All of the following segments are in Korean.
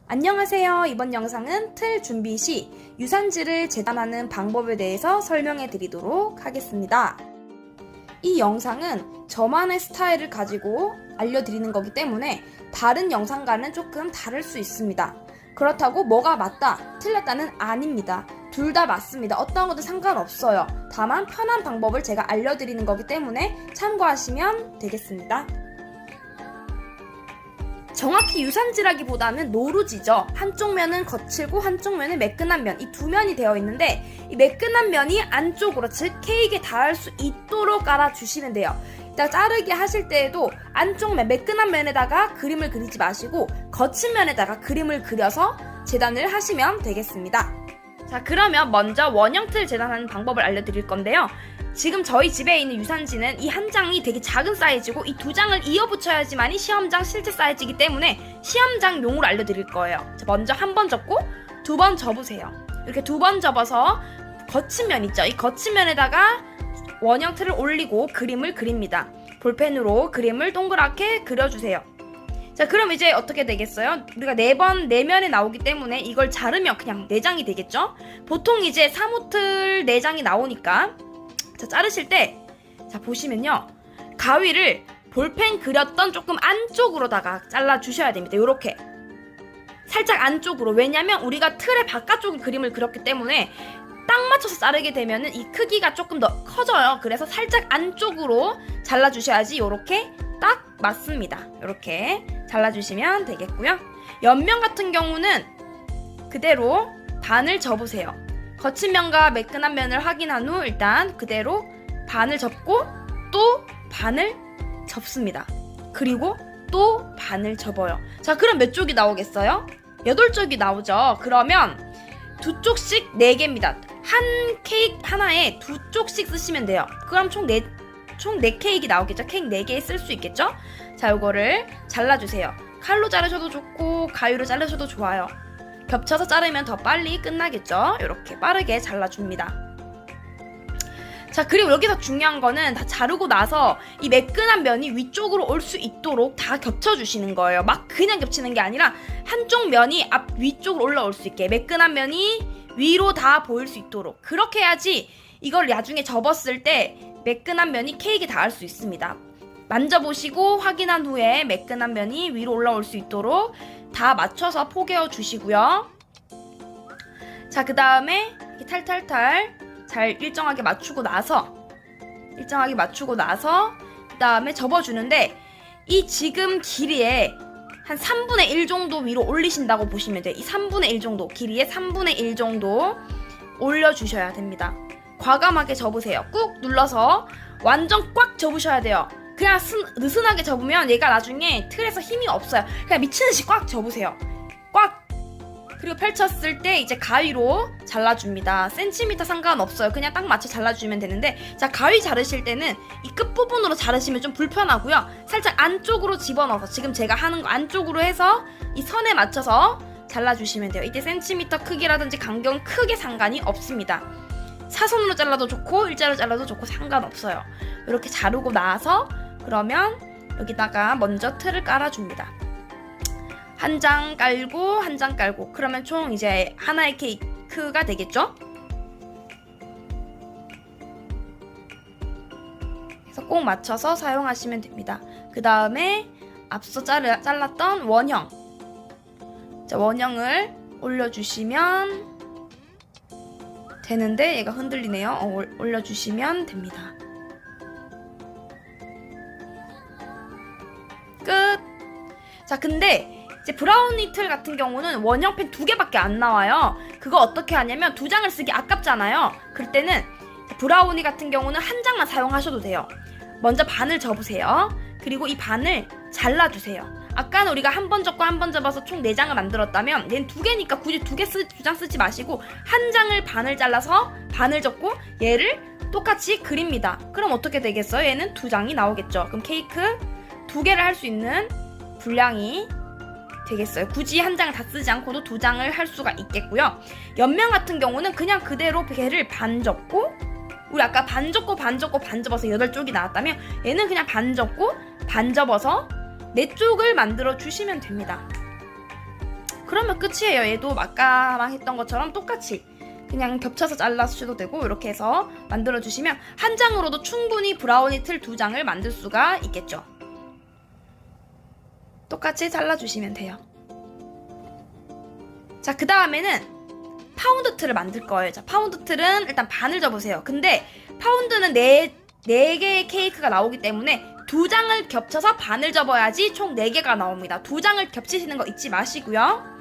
안녕하세요. 이번 영상은 틀 준비 시 유산지를 재단하는 방법에 대해서 설명해 드리도록 하겠습니다. 이 영상은 저만의 스타일을 가지고 알려드리는 거기 때문에 다른 영상과는 조금 다를 수 있습니다. 그렇다고 뭐가 맞다, 틀렸다는 아닙니다. 둘 다 맞습니다. 어떤 것도 상관없어요. 다만 편한 방법을 제가 알려드리는 거기 때문에 참고하시면 되겠습니다. 정확히 유산지라기보다는 노루지죠. 한쪽 면은 거칠고 한쪽 면은 매끈한 면, 이 두 면이 되어 있는데 이 매끈한 면이 안쪽으로, 즉 케이크에 닿을 수 있도록 깔아주시면 돼요. 이따 자르기 하실 때에도 안쪽 면, 매끈한 면에다가 그림을 그리지 마시고 거친 면에다가 그림을 그려서 재단을 하시면 되겠습니다. 자, 그러면 먼저 원형 틀 재단하는 방법을 알려드릴 건데요. 지금 저희 집에 있는 유산지는 이 한 장이 되게 작은 사이즈고 이 두 장을 이어 붙여야지만이 시험장 실제 사이즈이기 때문에 시험장용으로 알려드릴 거예요. 자, 먼저 한 번 접고 두 번 접으세요. 이렇게 두 번 접어서 거친 면 있죠? 이 거친 면에다가 원형 틀을 올리고 그림을 그립니다. 볼펜으로 그림을 동그랗게 그려주세요. 자, 그럼 이제 어떻게 되겠어요? 우리가 네 면에 나오기 때문에 이걸 자르면 그냥 4장이 되겠죠? 보통 이제 3호틀 4장이 나오니까 자, 자르실 때, 자, 보시면요. 가위를 볼펜 그렸던 조금 안쪽으로다가 잘라주셔야 됩니다. 요렇게. 살짝 안쪽으로. 왜냐면 우리가 틀의 바깥쪽 그림을 그렸기 때문에 딱 맞춰서 자르게 되면은 이 크기가 조금 더 커져요. 그래서 살짝 안쪽으로 잘라주셔야지 요렇게 딱 맞습니다. 요렇게 잘라주시면 되겠고요. 옆면 같은 경우는 그대로 반을 접으세요. 거친 면과 매끈한 면을 확인한 후 일단 그대로 반을 접고 또 반을 접습니다. 그리고 또 반을 접어요. 자, 그럼 몇 쪽이 나오겠어요? 8쪽이 나오죠. 그러면 두 쪽씩 4개입니다. 한 케이크 하나에 2쪽씩 쓰시면 돼요. 그럼 총 4 케이크 나오겠죠? 케이크 4개 쓸 수 있겠죠? 자, 요거를 잘라주세요. 칼로 자르셔도 좋고 가위로 자르셔도 좋아요. 겹쳐서 자르면 더 빨리 끝나겠죠? 이렇게 빠르게 잘라줍니다. 자, 그리고 여기서 중요한 거는 다 자르고 나서 이 매끈한 면이 위쪽으로 올 수 있도록 다 겹쳐주시는 거예요. 막 그냥 겹치는 게 아니라 한쪽 면이 위쪽으로 올라올 수 있게 매끈한 면이 위로 다 보일 수 있도록 그렇게 해야지 이걸 나중에 접었을 때 매끈한 면이 케이크에 닿을 수 있습니다. 만져보시고 확인한 후에 매끈한 면이 위로 올라올 수 있도록 다 맞춰서 포개어 주시고요. 자, 그 다음에 이렇게 탈탈탈 잘 일정하게 맞추고 나서 그 다음에 접어주는데 이 지금 길이에 한 3분의 1 정도 위로 올리신다고 보시면 돼요. 이 3분의 1 정도, 길이에 3분의 1 정도 올려주셔야 됩니다. 과감하게 접으세요. 꾹 눌러서 완전 꽉 접으셔야 돼요. 그냥 느슨하게 접으면 얘가 나중에 틀에서 힘이 없어요. 그냥 미친듯이 꽉 접으세요. 꽉! 그리고 펼쳤을 때 이제 가위로 잘라줍니다. 센티미터 상관없어요. 그냥 딱 맞춰 잘라주면 되는데, 자, 가위 자르실 때는 이 끝부분으로 자르시면 좀 불편하고요. 살짝 안쪽으로 집어넣어서 지금 제가 하는 거 안쪽으로 해서 이 선에 맞춰서 잘라주시면 돼요. 이때 센티미터 크기라든지 간격은 크게 상관이 없습니다. 사선으로 잘라도 좋고 일자로 잘라도 좋고 상관없어요. 이렇게 자르고 나서 그러면 여기다가 먼저 틀을 깔아줍니다. 한 장 깔고 한 장 깔고 그러면 총 이제 하나의 케이크가 되겠죠? 그래서 꼭 맞춰서 사용하시면 됩니다. 그 다음에 앞서 잘랐던 원형, 자, 원형을 올려주시면 되는데 얘가 흔들리네요. 올려주시면 됩니다. 끝! 자, 근데 이제 브라우니 틀 같은 경우는 원형펜 2개밖에 안 나와요. 그거 어떻게 하냐면 2장을 쓰기 아깝잖아요. 그럴 때는 브라우니 같은 경우는 한 장만 사용하셔도 돼요. 먼저 반을 접으세요. 그리고 이 반을 잘라주세요. 아까는 우리가 한 번 접고 한 번 접어서 총 4장을 만들었다면 얘는 2개니까 굳이 2장 쓰지 마시고 한 장을 반을 잘라서 반을 접고 얘를 똑같이 그립니다. 그럼 어떻게 되겠어요? 얘는 2장이 나오겠죠. 그럼 케이크 2개를 할 수 있는 분량이 되겠어요. 굳이 한 장을 다 쓰지 않고도 2장을 할 수가 있겠고요. 옆면 같은 경우는 그냥 그대로 걔를 반 접고, 우리 아까 반 접고 반 접고 반 접어서 8쪽이 나왔다면 얘는 그냥 반 접고 반 접어서 4쪽을 만들어 주시면 됩니다. 그러면 끝이에요. 얘도 아까랑 했던 것처럼 똑같이 그냥 겹쳐서 잘라주셔도 되고 이렇게 해서 만들어주시면 한 장으로도 충분히 브라우니 틀 2장을 만들 수가 있겠죠. 똑같이 잘라주시면 돼요. 자, 그 다음에는 파운드 틀을 만들 거예요. 자, 파운드 틀은 일단 반을 접으세요. 근데 파운드는 4개의 케이크가 나오기 때문에 2장을 겹쳐서 반을 접어야지 총 4개가 나옵니다. 2장을 겹치시는 거 잊지 마시고요.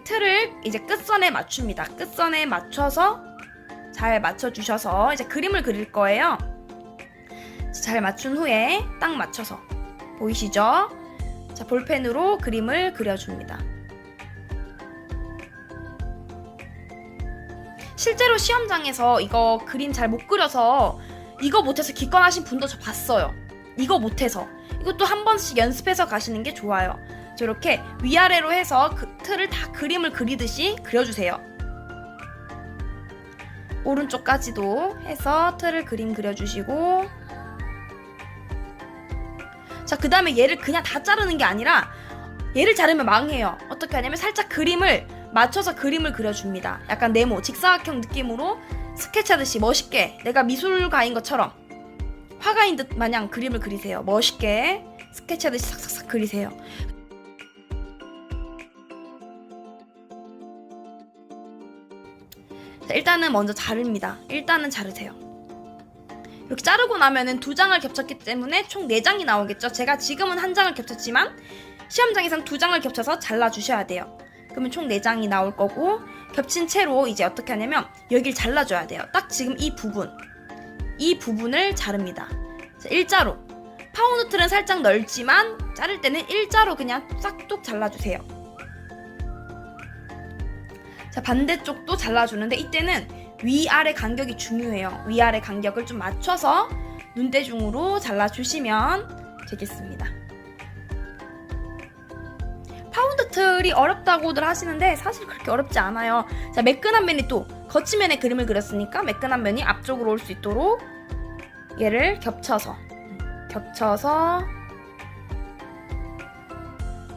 틀을 이제 끝선에 맞춥니다. 끝선에 맞춰서 잘 맞춰주셔서 이제 그림을 그릴 거예요. 잘 맞춘 후에 딱 맞춰서 보이시죠? 자, 볼펜으로 그림을 그려줍니다. 실제로 시험장에서 이거 그림 잘 못 그려서 이거 못해서 기권하신 분도 저 봤어요. 이거 못해서. 이것도 한 번씩 연습해서 가시는 게 좋아요. 저렇게 위아래로 해서 그 틀을 다 그림을 그리듯이 그려주세요. 오른쪽까지도 해서 틀을 그림 그려주시고, 자, 그 다음에 얘를 그냥 다 자르는 게 아니라 얘를 자르면 망해요. 어떻게 하냐면 살짝 그림을 맞춰서 그림을 그려줍니다. 약간 네모, 직사각형 느낌으로 스케치하듯이 멋있게 내가 미술가인 것처럼 화가인 듯 마냥 그림을 그리세요. 멋있게 스케치하듯이 싹싹싹 그리세요. 자, 일단은 먼저 자릅니다. 일단은 자르세요. 이렇게 자르고 나면은 2장을 겹쳤기 때문에 총 4장이 나오겠죠. 제가 지금은 1장을 겹쳤지만 시험장에선 2장을 겹쳐서 잘라주셔야 돼요. 그러면 총 4장이 나올 거고, 겹친 채로 이제 어떻게 하냐면 여길 잘라줘야 돼요. 딱 지금 이 부분을 자릅니다. 자, 일자로. 파운드 틀은 살짝 넓지만 자를 때는 일자로 그냥 싹둑 잘라주세요. 자, 반대쪽도 잘라주는데 이때는 위아래 간격이 중요해요. 위아래 간격을 좀 맞춰서 눈대중으로 잘라주시면 되겠습니다. 파운드 틀이 어렵다고들 하시는데 사실 그렇게 어렵지 않아요. 자, 매끈한 면이 또 거친 면에 그림을 그렸으니까 매끈한 면이 앞쪽으로 올 수 있도록 얘를 겹쳐서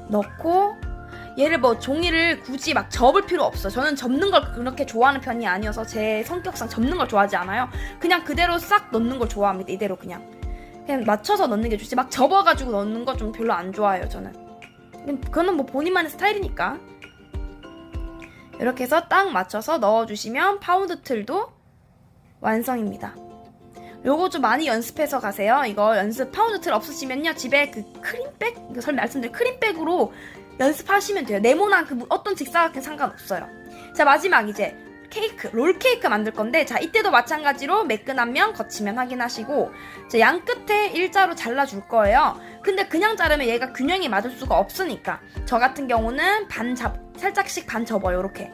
넣고, 얘를 뭐 종이를 굳이 막 접을 필요 없어. 저는 접는 걸 그렇게 좋아하는 편이 아니어서 제 성격상 접는 걸 좋아하지 않아요. 그냥 그대로 싹 넣는 걸 좋아합니다. 이대로 그냥 맞춰서 넣는 게 좋지, 막 접어가지고 넣는 거 좀 별로 안 좋아해요. 저는 그거는 뭐 본인만의 스타일이니까. 이렇게 해서 딱 맞춰서 넣어주시면 파운드 틀도 완성입니다. 요거 좀 많이 연습해서 가세요. 이거 연습 파운드 틀 없으시면요, 집에 그 크림백, 이거 설명 말씀드린 크림백으로 연습하시면 돼요. 네모난 그 어떤 직사각형 상관없어요. 자, 마지막 이제 케이크, 롤 케이크 만들 건데, 자, 이때도 마찬가지로 매끈한 면, 거친 면 확인하시고, 자, 양 끝에 일자로 잘라줄 거예요. 근데 그냥 자르면 얘가 균형이 맞을 수가 없으니까 저 같은 경우는 살짝씩 반 접어요. 이렇게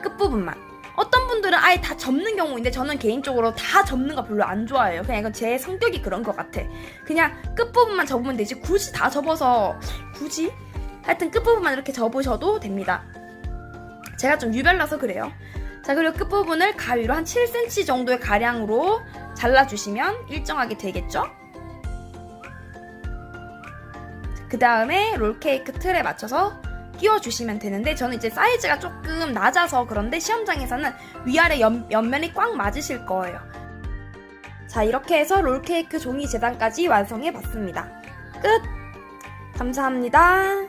끝부분만. 어떤 분들은 아예 다 접는 경우인데 저는 개인적으로 다 접는 거 별로 안 좋아해요. 그냥 이건 제 성격이 그런 것 같아. 그냥 끝부분만 접으면 되지 굳이 다 접어서 굳이? 하여튼 끝부분만 이렇게 접으셔도 됩니다. 제가 좀 유별나서 그래요. 자, 그리고 끝부분을 가위로 한 7cm 정도의 가량으로 잘라주시면 일정하게 되겠죠? 그 다음에 롤케이크 틀에 맞춰서 끼워주시면 되는데, 저는 이제 사이즈가 조금 낮아서 그런데 시험장에서는 위아래 옆면이 꽉 맞으실 거예요. 자, 이렇게 해서 롤케이크 종이 재단까지 완성해봤습니다. 끝! 감사합니다.